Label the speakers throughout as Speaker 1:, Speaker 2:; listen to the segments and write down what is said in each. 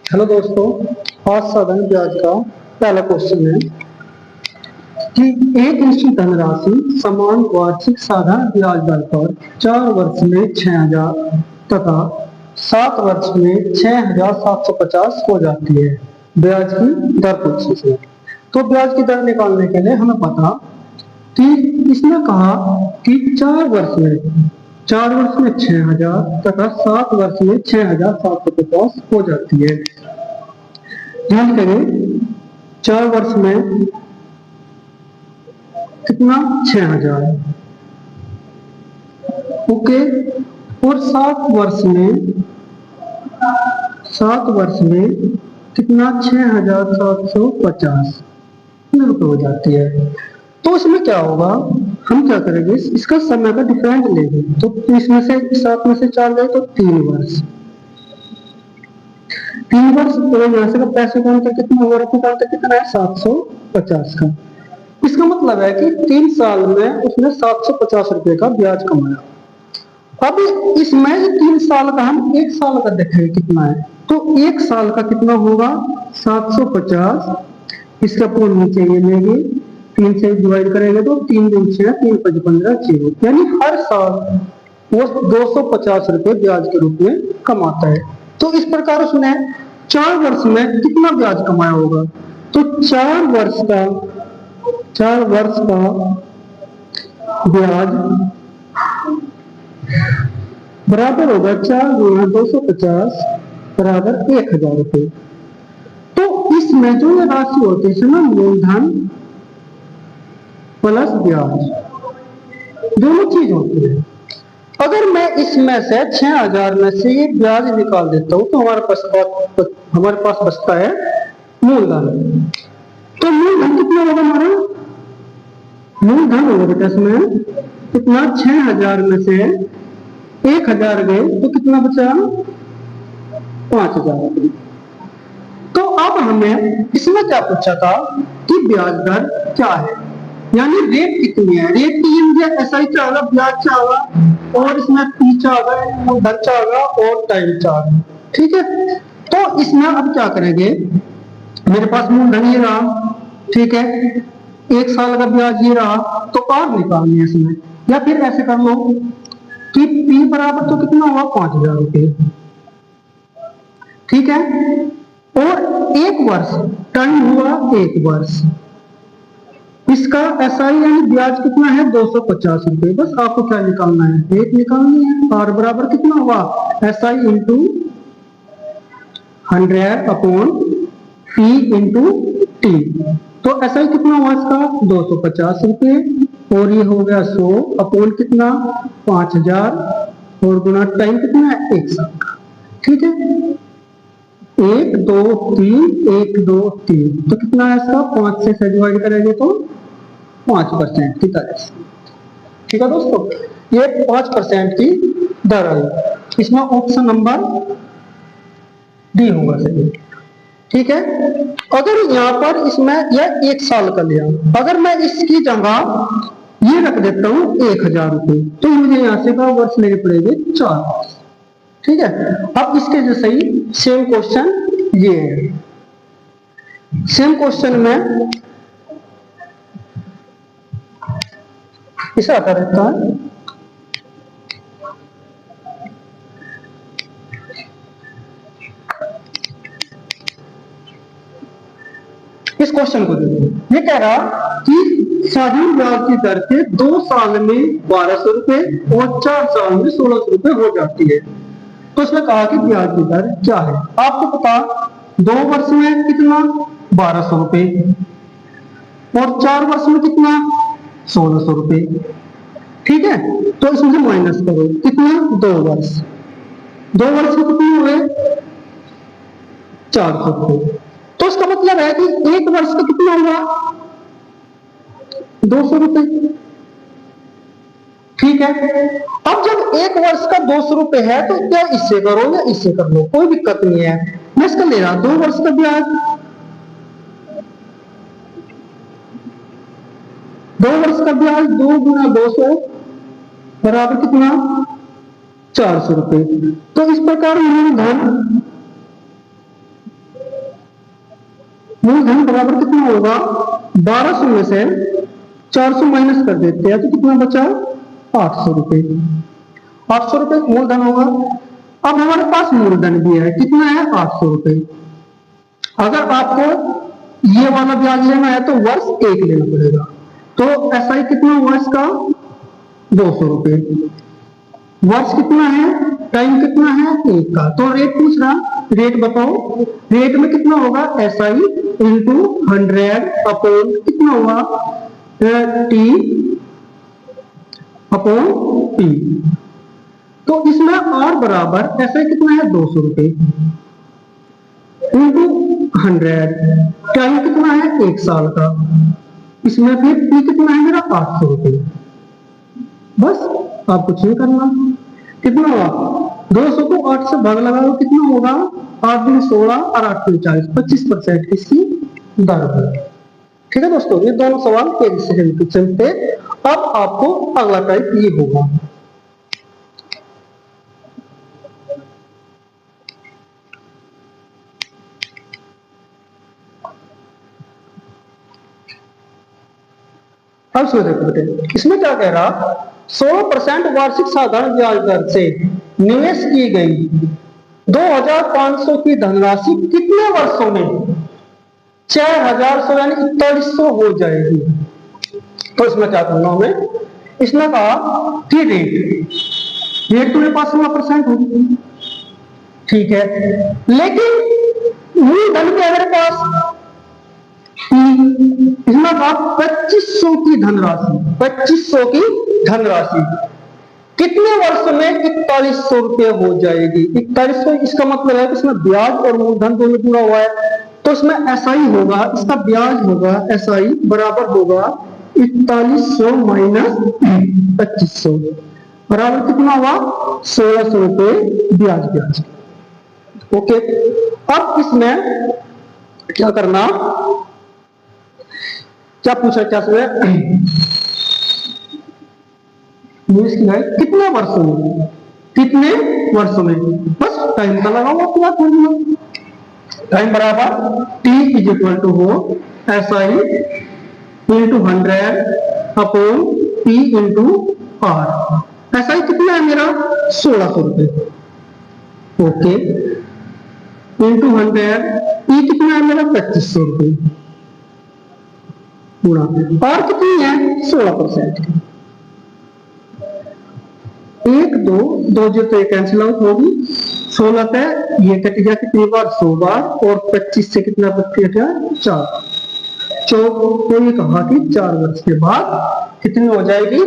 Speaker 1: Hello दोस्तों, आज साधारण ब्याज का पहला क्वेश्चन है कि एक निश्चित धनराशि समान वार्षिक साधारण ब्याज दर पर 4 वर्ष में 6,000 तथा 7 वर्ष में 6,750 हो जाती है। ब्याज की दर पूछी है। तो ब्याज की दर निकालने के लिए हमें पता कि इसने कहा कि 4 वर्ष में 6,000 तथा 7 वर्ष में 6,750 हो जाती है। ध्यान करें, 4 वर्ष में कितना 6,000, ओके। और 7 वर्ष में कितना 6,750 रुपये हो जाती है। तो इसमें क्या होगा, हम क्या करेंगे, इसका समय का डिफरेंट लेंगे। तो इसमें से 7 में से 4 गए तो 3 वर्ष। 3 वर्ष तो यहाँ से पैसे का अंतर कितना होगा, रुपये का अंतर कितना है 750 का। इसका मतलब है कि 3 साल में उसने 750 रुपए का ब्याज कमाया। अब इसमें 3 साल का हम 1 साल का देखेंगे कितना है। तो 1 साल का कितना होगा 750, इसका पूर्ण नीचे ये लेंगे, 3 से डिवाइड करेंगे तो 3 दूनी 6, 3 5 15 0, यानी हर साल वो 250 रुपए ब्याज के रूप में कमाता है। तो इस प्रकार उसने 4 वर्ष में कितना ब्याज कमाया होगा। तो 4 वर्ष का ब्याज बराबर होगा 4 गुना 250 बराबर 1,000 रुपए। तो इसमें जो ये राशि होती है इसमें मूलधन प्लस ब्याज दोनों चीज होती है। अगर मैं इसमें से 6,000 में से ये ब्याज निकाल देता हूं तो हमारे पास बचता है मूलधन। तो मूलधन कितना होगा हमारा, मूलधन होगा बेटा इसमें कितना 6,000 में से 1,000 गए तो कितना बचा 5,000 रुपये। तो अब हमें इसमें क्या पूछा था कि ब्याज दर क्या है, यानी रेट कितनी है। रेट की मुझे एसआई चाहेगा, ब्याज चाहेगा और इसमें पी चाहेगा, मूलधन चाहेगा और टाइम चाहेगा, ठीक है। तो इसमें अब क्या करेंगे, मेरे पास मूलधन ये रहा, ठीक है, 1 साल का ब्याज ये रहा, तो और निकालनी है इसमें। या फिर ऐसे कर लो कि P बराबर तो कितना हुआ 5,000 रुपये, ठीक है, और 1 वर्ष टाइम हुआ 1 वर्ष। इसका एसआई यानी ब्याज कितना है 250 रुपये। बस आपको क्या निकालना है, रेट निकालनी है। और बराबर कितना हुआ SI into 100 upon P into T. तो एसआई कितना हुआ इसका 250 रुपये और ये हो गया 100 अपॉन कितना 5,000 और गुना टाइम कितना है 1 साल का, ठीक है। 1 2 3 1 2 3 तो कितना है इसका 5 से डिवाइड करेंगे तो 5% की तरह से, ठीक है दोस्तों। ये 5% की दर आई, इसमें ऑप्शन नंबर डी होगा सही, ठीक है। अगर यहाँ पर इसमें यह 1 साल का लिया, अगर मैं इसकी जगह ये रख देता हूँ 1,000 रुपये तो मुझे यहाँ से वर्ष लेने पड़ेंगे 4 वर्ष, ठीक है। अब इसके जैसे ही सेम क्वेश्चन ये है, सेम क्वेश्चन में ऐसा आता रहता है। इस क्वेश्चन को देखो, ये कह रहा कि साधारण ब्याज की दर से 2 साल में 1,200 रुपए और 4 साल में 1,600 रुपए हो जाती है। तो उसने कहा कि ब्याज की दर क्या है। आपको पता 2 वर्ष में कितना 1,200 रुपए और 4 वर्ष में कितना 1,600 रुपए, ठीक है। तो इसमें से माइनस करो कितना 2 वर्ष, 2 वर्ष में कितने हुए 400 रुपए। तो इसका मतलब है कि 1 वर्ष का कितना हुआ 200 रुपए, ठीक है। अब जब 1 वर्ष का 200 रुपए है तो क्या इससे करो या इससे कर लो, कोई दिक्कत नहीं है। मैं इसका ले रहा 2 वर्ष का ब्याज, 2 वर्ष का ब्याज 2 गुना 200 बराबर कितना 400 रुपए। तो इस प्रकार मूलधन मूलधन बराबर कितना होगा, 1200 में से 400 माइनस कर देते हैं तो कितना बचा, 800 रुपए। 800 रुपए मूलधन होगा। अब हमारे पास मूलधन भी है, कितना है, 800 रुपए। अगर आपको ये वाला ब्याज लेना है तो वर्ष 1 लेना पड़ेगा। तो एसआई कितना हुआ इसका, 200 रुपए। वर्ष कितना है, टाइम कितना है, 1 का। तो रेट पूछ रहा, रेट बताओ। रेट में कितना होगा, एसआई इंटू 100 अपॉन कितना हुआ, टी अपॉन पी। तो इसमें आर बराबर एसआई कितना है, 200 रुपए इंटू 100, टाइम कितना है, 1 साल का। इसमें फिर पी कितना है मेरा, 800 रुपए। बस आप कुछ नहीं करना। कितना हुआ, 200 को 8 से भाग लगाओ, कितना होगा, 8 दिन 16 और 8 दिन 40, 25% इसकी दर है। ठीक है दोस्तों, ये दोनों सवाल तेजी से चलते। अब आपको अगला टाइप ये होगा, अब इसमें देखो बेटे, इसमें क्या कह रहा, 16% वार्षिक साधारण ब्याज दर से निवेश की गई 2500 की धनराशि कितने वर्षों में 6100 यानी 4100 हो जाएगी। तो इसमें क्या करना हमें, इसमें कहा कि रेट तुम्हारे पास 16% होगी, ठीक है, लेकिन मूलधन भी हमारे पास, इसमें कहा 2500 की धनराशि, 2500 की धनराशि कितने वर्ष में 4100 रुपये हो जाएगी। 4100 इसका मतलब है कि इसमें ब्याज और मूलधन दोनों जुड़ा हुआ है। तो इसमें एसआई होगा, इसका ब्याज होगा, एसआई बराबर होगा 4100 माइनस 2500 बराबर कितना हुआ, 1600 रुपये ब्याज। ओके, अब इसमें क्या करना, क्या पूछा, क्या कितने वर्षों में, कितने वर्षों में, बस टाइम का लगा हुआ पूरा फॉर्मूला। टाइम बराबर टी इज इक्वल टू हो S I into 100 upon P into R. S I कितना है मेरा, 1600 रुपए, ओके, इंटू 100, पी कितना है मेरा, 2500 रुपए, पूरा, आर कितनी है, 16%। 1 2 2 जो तो कैंसिल आउट होगी, 16 पे ये कट गया कितनी बार, 100 बार, और 25 से कितना बच गया, 4। तो ये कहा कि 4 वर्ष के बाद कितनी हो जाएगी,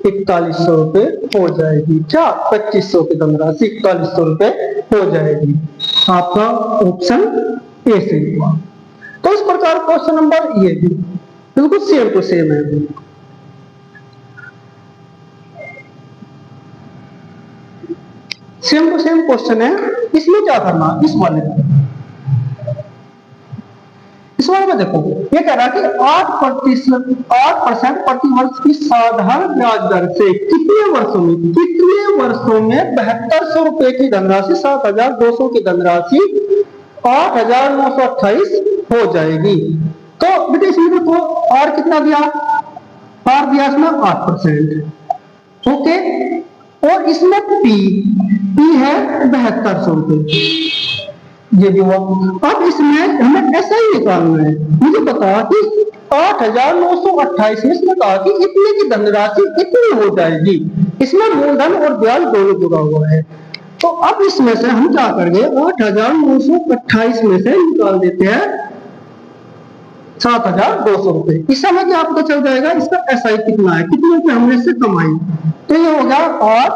Speaker 1: 4100 रुपए हो जाएगी। क्या 2500 की धनराशि 4100 रुपए हो जाएगी। आपका ऑप्शन ए से हुआ। तो इस प्रकार क्वेश्चन नंबर ये भी बिल्कुल सेम टू सेम है। सेम टू सेम क्वेश्चन है। इसमें क्या करना, इस वाले में देखो, ये कह रहा है कि 8% प्रति वर्ष की साधारण ब्याज दर से कितने वर्षों में 7200 रुपए की धनराशि, 7200 की धनराशि 8928 हो जाएगी। तो बेटे इसमें देखो आर कितना दिया, आर दिया इसमें 8%, ओके, और इसमें पी है 7200 रुपए, ये भी हुआ। अब इसमें हमें ऐसा ही निकालना है। मुझे बता कि 8928 में इसमें कहा कि इतने की धनराशि इतनी हो जाएगी, इसमें मूलधन और ब्याज दोनों जुड़ा हुआ है। तो अब इसमें से हम क्या करेंगे, 8928 में से निकाल देते हैं 7200 रुपए। इस समय क्या आपको चल जाएगा, इसका एसआई कितना है, कितने रुपए हमने इससे कमाई। तो ये हो गया 8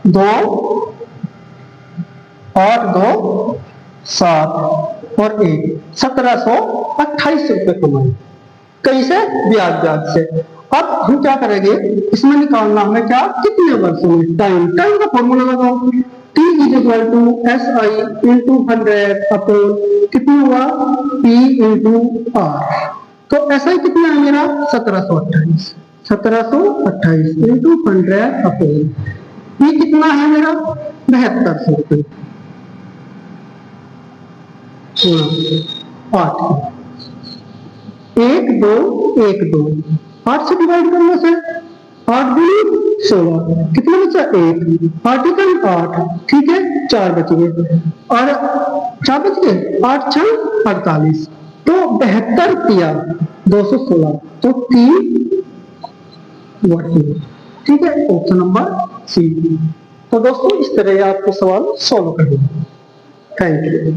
Speaker 1: 2 7 और 1 1728 रुपए कमाई, कैसे, ब्याज से। अब हम क्या करेंगे, इसमें निकालना हमें क्या, कितने वर्षों में, टाइम का फॉर्मूला लगाओ, T is equal to S I into 100 upon कितना हुआ, P इंटू आर। तो एस आई कितना है मेरा, 1728 इंटू 100 अपॉन P कितना है मेरा, 7200 रुपए 8। 1 2 1 2, 8 से डिवाइड करने से 8 दूनी 16, कितना बचा 1, 8 एकम 8, ठीक है 4 बच गए, और 4 बच गए, 8 6 48, तो 72 तिया 216, तो 3 वाट, ठीक है, ऑप्शन नंबर सी। तो दोस्तों इस तरह आपको सवाल सॉल्व करना है। Thank you.